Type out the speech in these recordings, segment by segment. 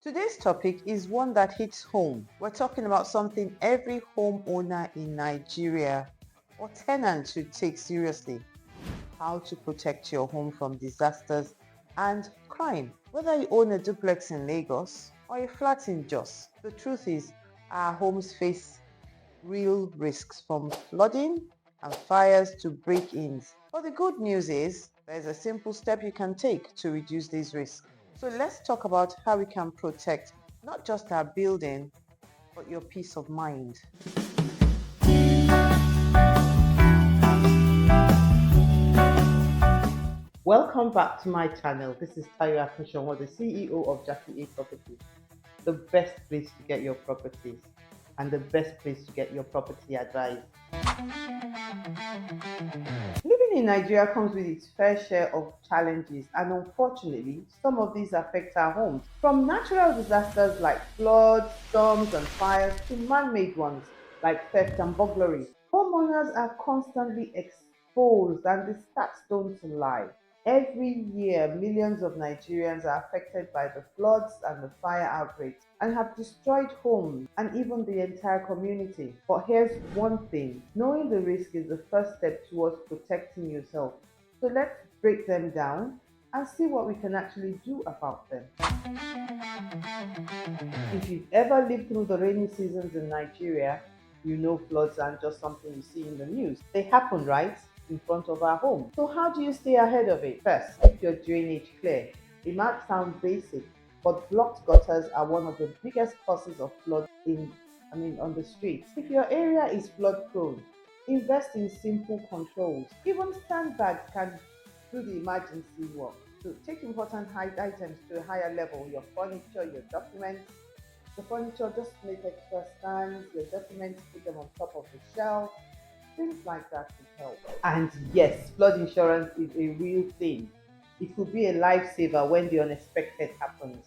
Today's topic is one that hits home. We're talking about something every homeowner in Nigeria or tenant should take seriously: how to protect your home from disasters and crime. Whether you own a duplex in Lagos or a flat in Jos, the truth is our homes face real risks from flooding and fires to break-ins. But the good news is there's a simple step you can take to reduce these risks. So let's talk about how we can protect not just our building, but your peace of mind. Welcome back to my channel. This is Tayo Akinshonwo, the CEO of Jackie A Properties, the best place to get your properties and the best place to get your property advice. Living in Nigeria comes with its fair share of challenges, and unfortunately, some of these affect our homes. From natural disasters like floods, storms, and fires to man made ones like theft and burglary, homeowners are constantly exposed, and the stats don't lie. Every year, millions of Nigerians are affected by the floods and the fire outbreaks and have destroyed homes and even the entire community. But here's one thing: knowing the risk is the first step towards protecting yourself. So let's break them down and see what we can actually do about them. If you've ever lived through the rainy seasons in Nigeria, you know floods aren't just something you see in the news. They happen right in front of our home. So how do you stay ahead of it? First, keep your drainage clear. It might sound basic, but blocked gutters are one of the biggest causes of flood on the streets. If your area is flood prone, invest in simple controls. Even sandbags can do the emergency work. So take important items to a higher level: your furniture, your documents. The furniture, just make extra stands, your documents, put them on top of the shelf. Things like that could help. And yes, flood insurance is a real thing. It could be a lifesaver when the unexpected happens.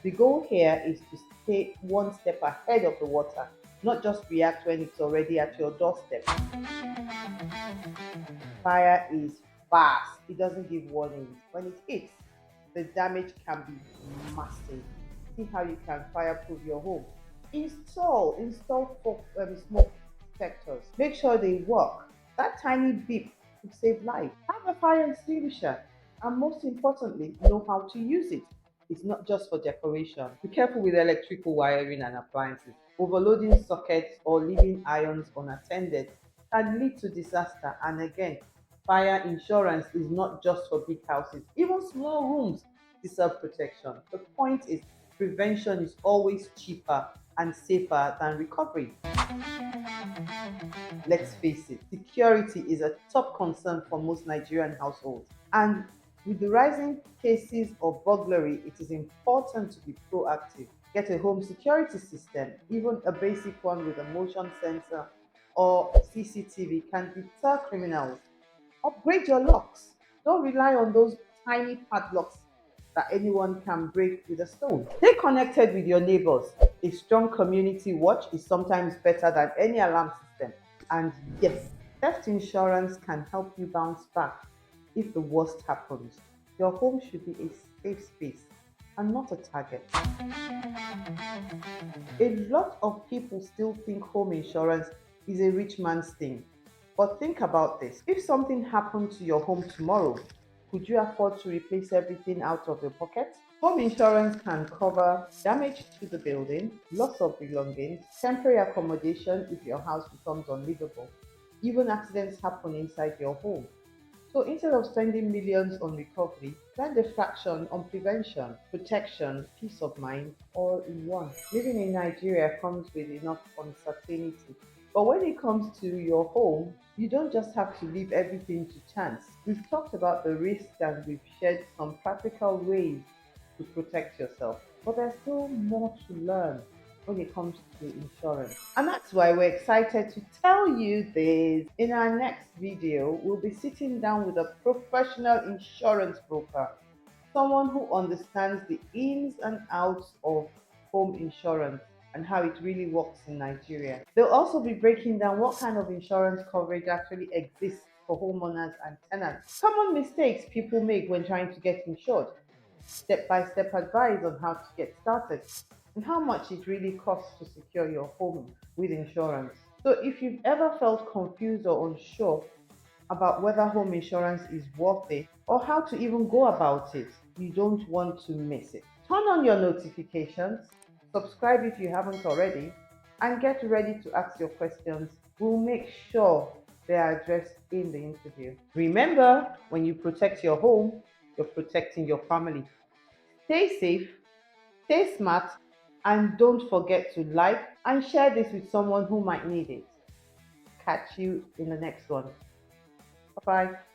The goal here is to stay one step ahead of the water, not just react when it's already at your doorstep. Fire is fast, it doesn't give warnings. When it hits, the damage can be massive. See how you can fireproof your home. Install smoke detectors. Make sure they work. That tiny beep could save lives. Have a fire extinguisher, and most importantly, know how to use it. It's not just for decoration. Be careful with electrical wiring and appliances. Overloading sockets or leaving irons unattended can lead to disaster. And again, fire insurance is not just for big houses, even small rooms deserve protection. The point is, prevention is always cheaper and safer than recovery. Let's face it, security is a top concern for most Nigerian households. And with the rising cases of burglary, it is important to be proactive. Get a home security system. Even a basic one with a motion sensor or CCTV can deter criminals. Upgrade your locks. Don't rely on those tiny padlocks that anyone can break with a stone. Stay connected with your neighbors. A strong community watch is sometimes better than any alarm system. And yes, theft insurance can help you bounce back if the worst happens. Your home should be a safe space and not a target. A lot of people still think home insurance is a rich man's thing. But think about this: if something happened to your home tomorrow, could you afford to replace everything out of your pocket? Home insurance can cover damage to the building, loss of belongings, temporary accommodation if your house becomes unlivable. Even accidents happen inside your home. So instead of spending millions on recovery, spend a fraction on prevention, protection, peace of mind, all in one. Living in Nigeria comes with enough uncertainty. But when it comes to your home, you don't just have to leave everything to chance. We've talked about the risks and we've shared some practical ways to protect yourself. But there's still more to learn when it comes to insurance. And that's why we're excited to tell you this. In our next video, we'll be sitting down with a professional insurance broker, someone who understands the ins and outs of home insurance and how it really works in Nigeria. They'll also be breaking down what kind of insurance coverage actually exists for homeowners and tenants. Common mistakes people make when trying to get insured, step by step advice on how to get started, and how much it really costs to secure your home with insurance. So, if you've ever felt confused or unsure about whether home insurance is worth it or how to even go about it, you don't want to miss it. Turn on your notifications, subscribe if you haven't already, and get ready to ask your questions. We'll make sure they are addressed in the interview. Remember, when you protect your home, you're protecting your family. Stay safe, stay smart, and don't forget to like and share this with someone who might need it. Catch you in the next one. Bye bye.